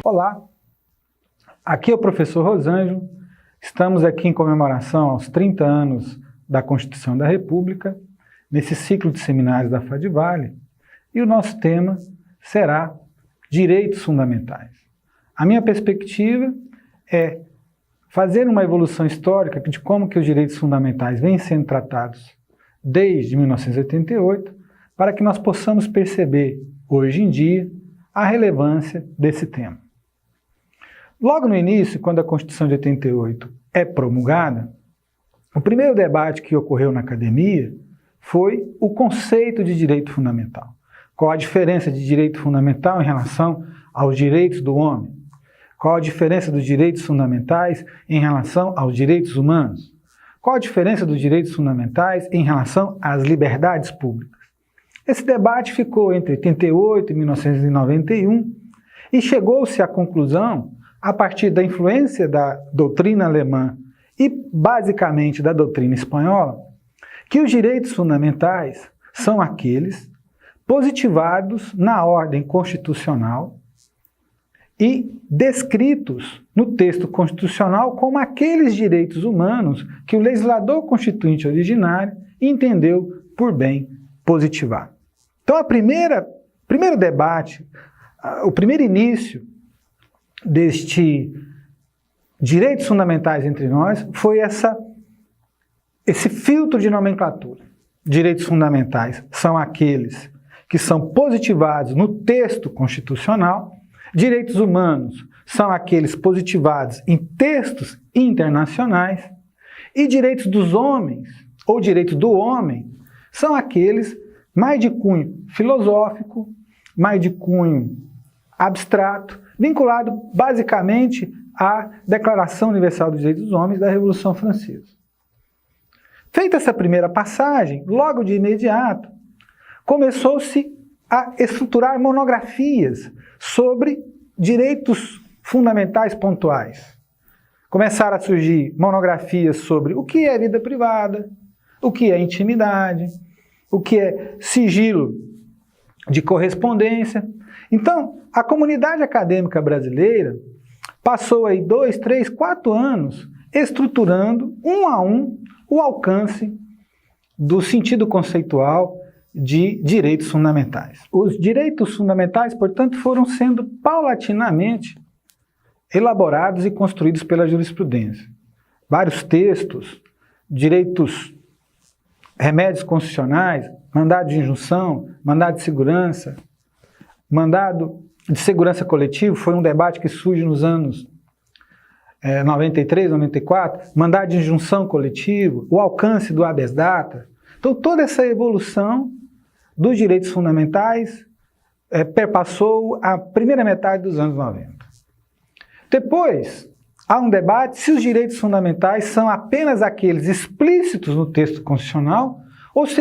Olá, aqui é o professor Rosângelo, estamos aqui em comemoração aos 30 anos da Constituição da República, nesse ciclo de seminários da FADVALE, e o nosso tema será Direitos Fundamentais. A minha perspectiva é fazer uma evolução histórica de como que os direitos fundamentais vêm sendo tratados desde 1988, para que nós possamos perceber, hoje em dia, a relevância desse tema. Logo no início, quando a Constituição de 88 é promulgada, o primeiro debate que ocorreu na academia foi o conceito de direito fundamental. Qual a diferença de direito fundamental em relação aos direitos do homem? Qual a diferença dos direitos fundamentais em relação aos direitos humanos? Qual a diferença dos direitos fundamentais em relação às liberdades públicas? Esse debate ficou entre 88 e 1991 e chegou-se à conclusão, a partir da influência da doutrina alemã e basicamente da doutrina espanhola, que os direitos fundamentais são aqueles positivados na ordem constitucional e descritos no texto constitucional como aqueles direitos humanos que o legislador constituinte originário entendeu por bem positivar. Então, primeiro debate, o primeiro início deste direitos fundamentais entre nós foi esse filtro de nomenclatura. Direitos fundamentais são aqueles que são positivados no texto constitucional, direitos humanos são aqueles positivados em textos internacionais, e direitos dos homens, ou direitos do homem, são aqueles mais de cunho filosófico, mais de cunho abstrato, vinculado basicamente à Declaração Universal dos Direitos dos Homens da Revolução Francesa. Feita essa primeira passagem, logo de imediato, começou-se a estruturar monografias sobre direitos fundamentais pontuais. Começaram a surgir monografias sobre o que é vida privada, o que é intimidade, o que é sigilo de correspondência. Então, a comunidade acadêmica brasileira passou aí 2, 3, 4 anos estruturando, um a um, o alcance do sentido conceitual de direitos fundamentais. Os direitos fundamentais, portanto, foram sendo paulatinamente elaborados e construídos pela jurisprudência. Vários textos, direitos, remédios constitucionais, mandado de injunção, mandado de segurança, mandado de segurança coletivo, foi um debate que surge nos anos 93, 94, mandado de injunção coletivo, o alcance do habeas data. Então, toda essa evolução dos direitos fundamentais perpassou a primeira metade dos anos 90. Depois, há um debate se os direitos fundamentais são apenas aqueles explícitos no texto constitucional ou se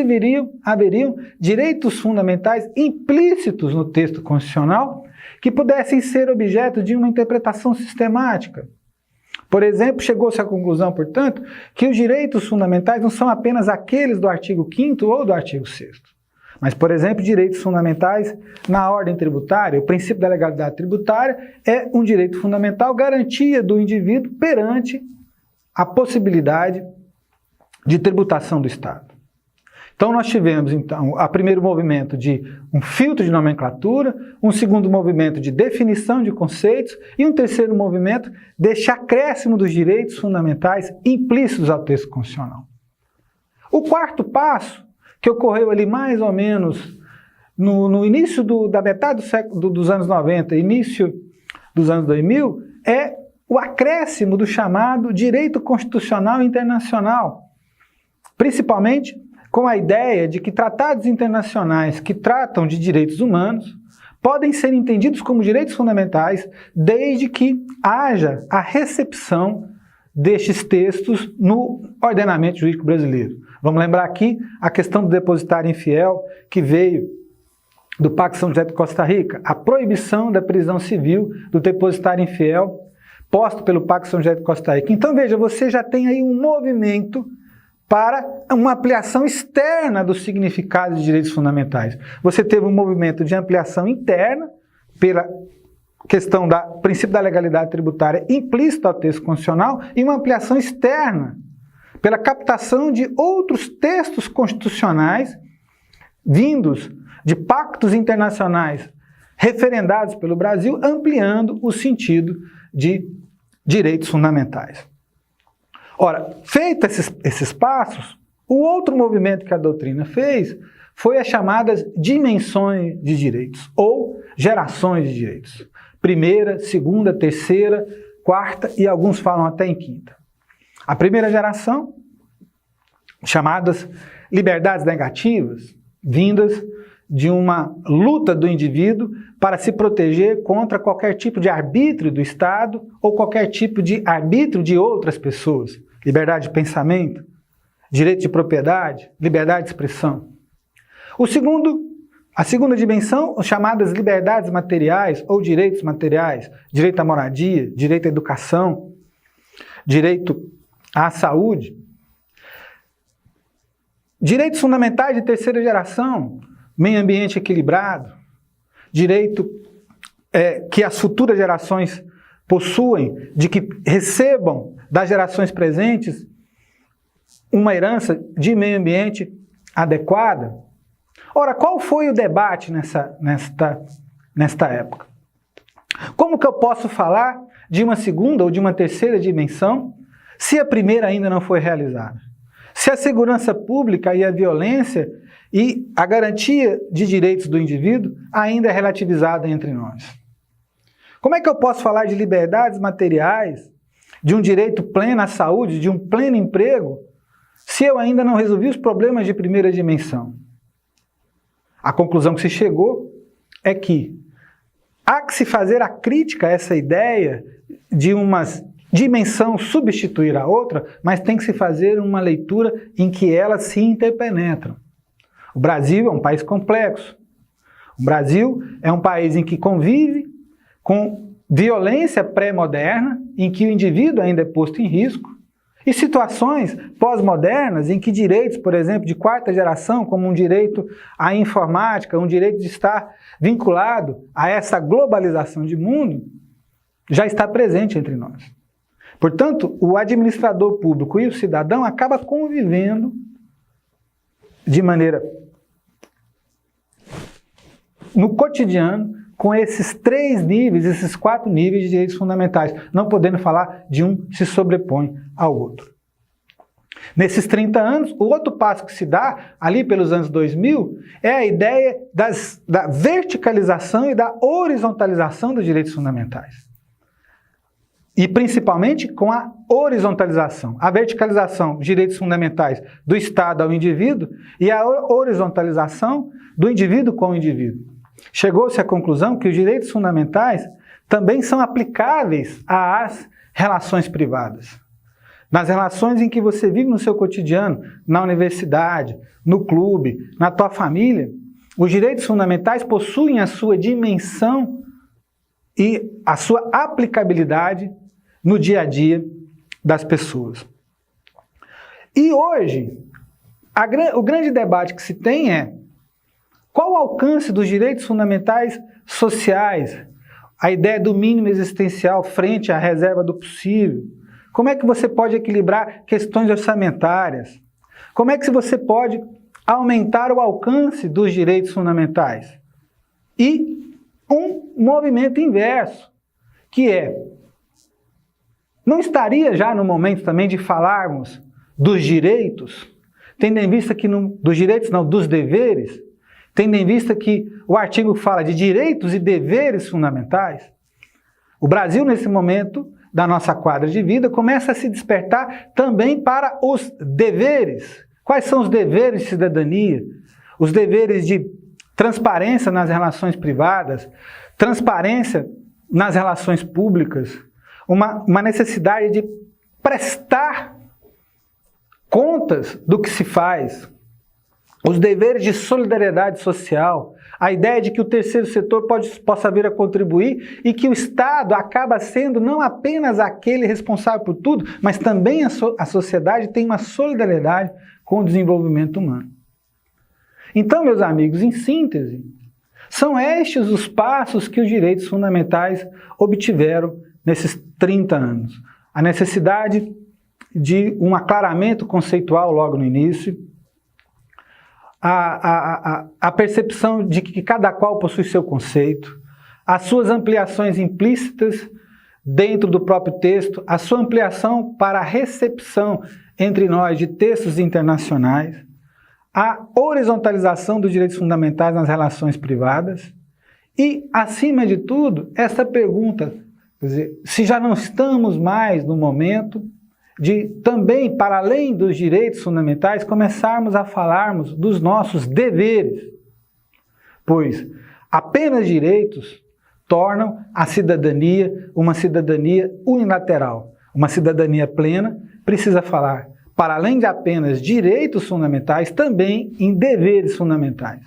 haveriam direitos fundamentais implícitos no texto constitucional que pudessem ser objeto de uma interpretação sistemática. Por exemplo, chegou-se à conclusão, portanto, que os direitos fundamentais não são apenas aqueles do artigo 5º ou do artigo 6º. Mas, por exemplo, direitos fundamentais na ordem tributária, o princípio da legalidade tributária é um direito fundamental, garantia do indivíduo perante a possibilidade de tributação do Estado. Então, nós tivemos, o primeiro movimento de um filtro de nomenclatura, um segundo movimento de definição de conceitos e um terceiro movimento deste acréscimo dos direitos fundamentais implícitos ao texto constitucional. O quarto passo, que ocorreu ali mais ou menos no início da metade dos anos 90, início dos anos 2000, é o acréscimo do chamado direito constitucional internacional, principalmente com a ideia de que tratados internacionais que tratam de direitos humanos podem ser entendidos como direitos fundamentais desde que haja a recepção destes textos no ordenamento jurídico brasileiro. Vamos lembrar aqui a questão do depositário infiel, que veio do Pacto São José de Costa Rica, a proibição da prisão civil do depositário infiel posto pelo Pacto São José de Costa Rica. Então, veja, você já tem aí um movimento para uma ampliação externa do significado de direitos fundamentais. Você teve um movimento de ampliação interna pela questão do princípio da legalidade tributária implícito ao texto constitucional e uma ampliação externa, pela captação de outros textos constitucionais vindos de pactos internacionais referendados pelo Brasil, ampliando o sentido de direitos fundamentais. Ora, feitos esses passos, o outro movimento que a doutrina fez foi as chamadas dimensões de direitos, ou gerações de direitos. Primeira, segunda, terceira, quarta e alguns falam até em quinta. A primeira geração, chamadas liberdades negativas, vindas de uma luta do indivíduo para se proteger contra qualquer tipo de arbítrio do Estado ou qualquer tipo de arbítrio de outras pessoas. Liberdade de pensamento, direito de propriedade, liberdade de expressão. A segunda dimensão, as chamadas liberdades materiais ou direitos materiais, direito à moradia, direito à educação, direito à saúde. Direitos fundamentais de terceira geração, meio ambiente equilibrado, direito que as futuras gerações possuem, de que recebam das gerações presentes uma herança de meio ambiente adequada. Ora, qual foi o debate nesta época? Como que eu posso falar de uma segunda ou de uma terceira dimensão se a primeira ainda não foi realizada? Se a segurança pública e a violência e a garantia de direitos do indivíduo ainda é relativizada entre nós? Como é que eu posso falar de liberdades materiais, de um direito pleno à saúde, de um pleno emprego, se eu ainda não resolvi os problemas de primeira dimensão? A conclusão que se chegou é que há que se fazer a crítica a essa ideia de uma dimensão substituir a outra, mas tem que se fazer uma leitura em que elas se interpenetram. O Brasil é um país complexo. O Brasil é um país em que convive com violência pré-moderna, em que o indivíduo ainda é posto em risco, e situações pós-modernas em que direitos, por exemplo, de quarta geração, como um direito à informática, um direito de estar vinculado a essa globalização de mundo, já está presente entre nós. Portanto, o administrador público e o cidadão acabam convivendo de maneira no cotidiano com esses 3 níveis, esses 4 níveis de direitos fundamentais, não podendo falar de um se sobrepõe ao outro. Nesses 30 anos, o outro passo que se dá, ali pelos anos 2000, é a ideia da verticalização e da horizontalização dos direitos fundamentais. E principalmente com a horizontalização. A verticalização dos direitos fundamentais do Estado ao indivíduo e a horizontalização do indivíduo com o indivíduo. Chegou-se à conclusão que os direitos fundamentais também são aplicáveis às relações privadas. Nas relações em que você vive no seu cotidiano, na universidade, no clube, na tua família, os direitos fundamentais possuem a sua dimensão e a sua aplicabilidade no dia a dia das pessoas. E hoje, o grande debate que se tem é: qual o alcance dos direitos fundamentais sociais? A ideia do mínimo existencial frente à reserva do possível? Como é que você pode equilibrar questões orçamentárias? Como é que você pode aumentar o alcance dos direitos fundamentais? E um movimento inverso, que é: não estaria já no momento também de falarmos dos direitos, tendo em vista que dos direitos não, dos deveres, tendo em vista que o artigo fala de direitos e deveres fundamentais? O Brasil, nesse momento da nossa quadra de vida, começa a se despertar também para os deveres. Quais são os deveres de cidadania? Os deveres de transparência nas relações privadas, transparência nas relações públicas, uma necessidade de prestar contas do que se faz, os deveres de solidariedade social, a ideia de que o terceiro setor possa vir a contribuir e que o Estado acaba sendo não apenas aquele responsável por tudo, mas também a sociedade tem uma solidariedade com o desenvolvimento humano. Então, meus amigos, em síntese, São estes os passos que os direitos fundamentais obtiveram nesses 30 anos. A necessidade de um aclaramento conceitual logo no início, a percepção de que cada qual possui seu conceito, as suas ampliações implícitas dentro do próprio texto, a sua ampliação para a recepção entre nós de textos internacionais, a horizontalização dos direitos fundamentais nas relações privadas e, acima de tudo, essa pergunta, quer dizer, se já não estamos mais no momento de também, para além dos direitos fundamentais, começarmos a falarmos dos nossos deveres, pois apenas direitos tornam a cidadania uma cidadania unilateral. Uma cidadania plena precisa falar, para além de apenas direitos fundamentais, também em deveres fundamentais.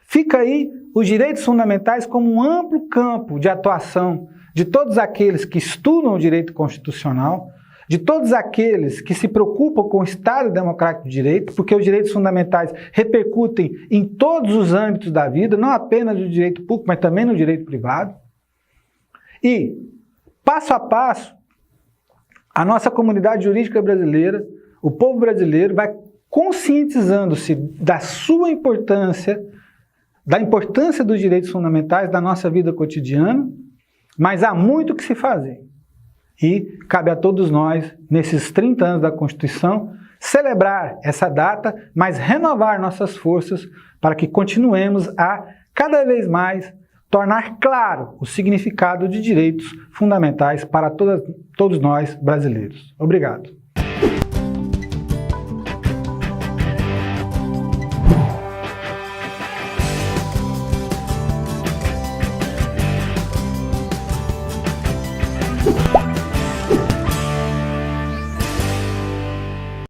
Fica aí os direitos fundamentais como um amplo campo de atuação de todos aqueles que estudam o direito constitucional, de todos aqueles que se preocupam com o Estado Democrático de Direito, porque os direitos fundamentais repercutem em todos os âmbitos da vida, não apenas no direito público, mas também no direito privado. E, passo a passo, a nossa comunidade jurídica brasileira, o povo brasileiro, vai conscientizando-se da sua importância, da importância dos direitos fundamentais da nossa vida cotidiana, mas há muito que se fazer. E cabe a todos nós, nesses 30 anos da Constituição, celebrar essa data, mas renovar nossas forças para que continuemos a, cada vez mais, tornar claro o significado de direitos fundamentais para todos nós brasileiros. Obrigado.